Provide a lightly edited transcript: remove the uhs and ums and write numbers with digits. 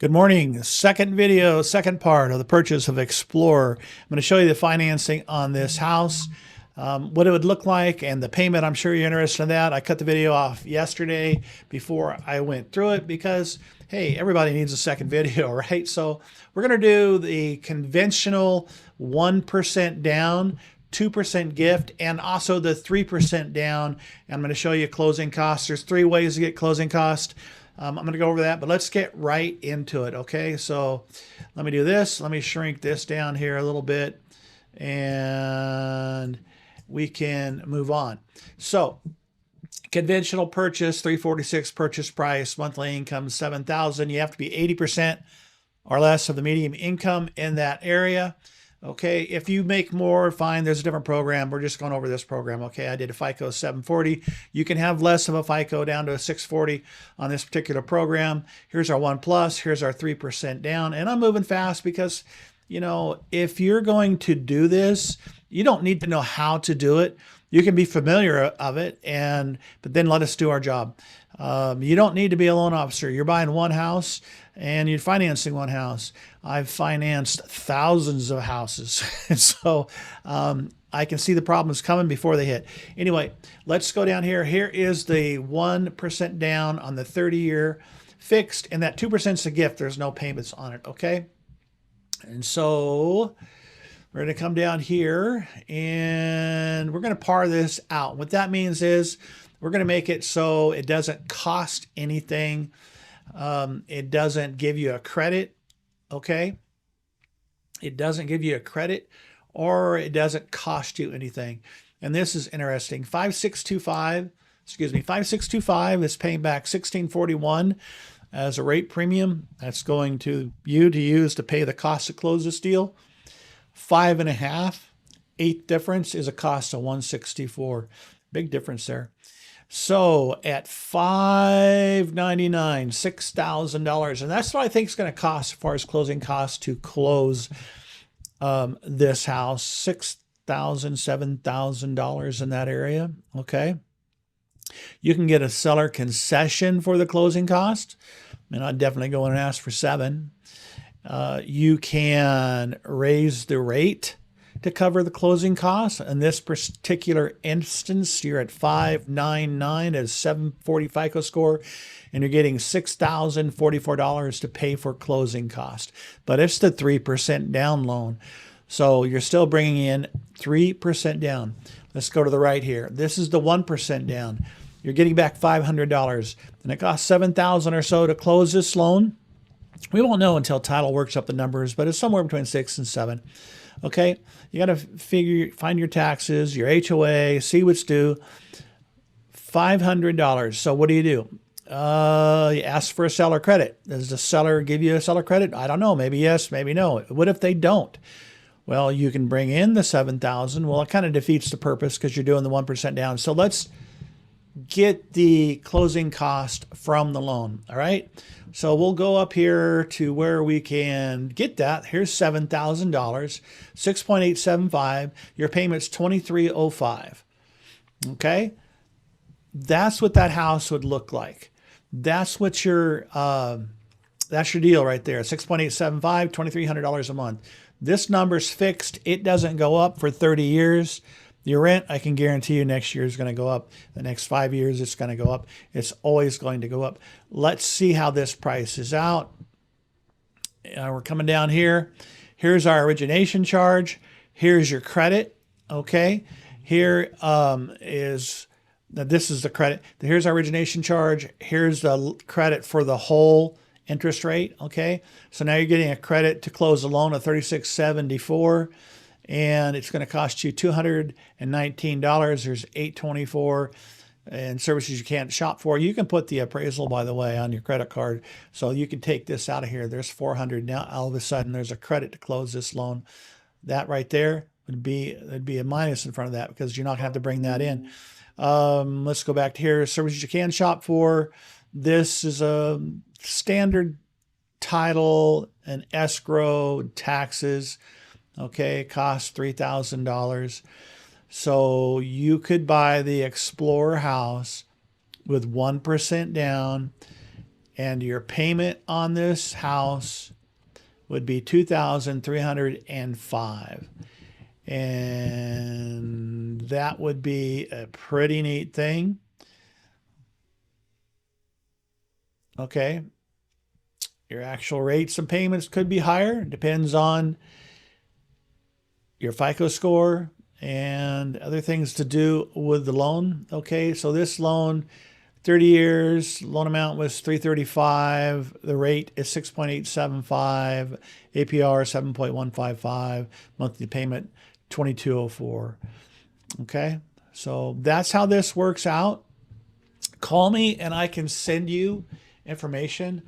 Good morning. Second video, second part of the purchase of Explorer. I'm going to show you the financing on this house, what it would look like, and the payment. I'm sure you're interested in that. I cut the video off yesterday before I went through it because, hey, everybody needs a second video, right? So we're going to do the conventional 1% down, 2% gift, and also the 3% down. And I'm going to show you closing costs. There's three ways to get closing cost. I'm going to go over that, but let's get right into it. Okay, so let me do this. Let me shrink this down here a little bit and we can move on. So conventional purchase, 346 purchase price, monthly income, 7,000. You have to be 80% or less of the median income in that area. Okay, if you make more, fine, there's a different program. We're just going over this program. Okay, I did a FICO 740. You can have less of a FICO down to a 640 on this particular program. Here's our 1 plus, here's our 3% down. And I'm moving fast because, you know, if you're going to do this, you don't need to know how to do it. You can be familiar of it, but then let us do our job. You don't need to be a loan officer. You're buying one house and you're financing one house. I've financed thousands of houses. And so I can see the problems coming before they hit. Anyway, let's go down here. Here is the 1% down on the 30-year fixed, and that 2% is a gift. There's no payments on it, okay? And so we're going to come down here and we're going to par this out. What that means is we're going to make it so it doesn't cost anything. It doesn't give you a credit, okay? It doesn't give you a credit, or it doesn't cost you anything. And this is interesting. 5625 is paying back 1641 as a rate premium. That's going to use to pay the cost to close this deal. 5.5, eighth difference is a cost of 164. Big difference there. So at $599, $6,000, and that's what I think it's going to cost as far as closing costs to close this house, $6,000, $7,000 in that area. Okay. You can get a seller concession for the closing cost, and I'd definitely go in and ask for $7,000. You can raise the rate to cover the closing costs. In this particular instance, you're at 599 as 740 FICO score, and you're getting $6,044 to pay for closing cost. But it's the 3% down loan. So you're still bringing in 3% down. Let's go to the right here. This is the 1% down. You're getting back $500, and it costs $7,000 or so to close this loan. We won't know until title works up the numbers, but it's somewhere between 6 and 7. Okay, you got to find your taxes, your HOA, see what's due. $500. So what do? You ask for a seller credit. Does the seller give you a seller credit? I don't know. Maybe yes, maybe no. What if they don't? Well, you can bring in the $7,000. Well, it kind of defeats the purpose because you're doing the 1% down. So let's get the closing cost from the loan. All right. So we'll go up here to where we can get that. Here's $7,000, 6.875. Your payment's $2,305. Okay. That's what that house would look like. That's what that's your deal right there. 6.875, $2,300 a month. This number's fixed. It doesn't go up for 30 years. Your rent, I can guarantee you next year is going to go up. The next 5 years, it's going to go up. It's always going to go up. Let's see how this price is out. We're coming down here. Here's our origination charge. Here's your credit. Okay. Here this is the credit. Here's our origination charge. Here's the credit for the whole interest rate. Okay. So now you're getting a credit to close a loan of $36.74. And it's going to cost you $219. There's $824 and services you can't shop for. You can put the appraisal, by the way, on your credit card. So you can take this out of here. There's $400. Now all of a sudden there's a credit to close this loan. That right there would be a minus in front of that because you're not going to have to bring that in. Let's go back to here. Services you can shop for. This is a standard title and escrow, taxes. Okay, costs $3,000. So you could buy the Explorer house with 1% down And your payment on this house would be $2,305. And that would be a pretty neat thing. Okay. Your actual rates and payments could be higher. Depends on your FICO score and other things to do with the loan. Okay. So this loan, 30 years, loan amount was 335. The rate is 6.875, APR 7.155, monthly payment 2204. Okay, so that's how this works out. Call me and I can send you information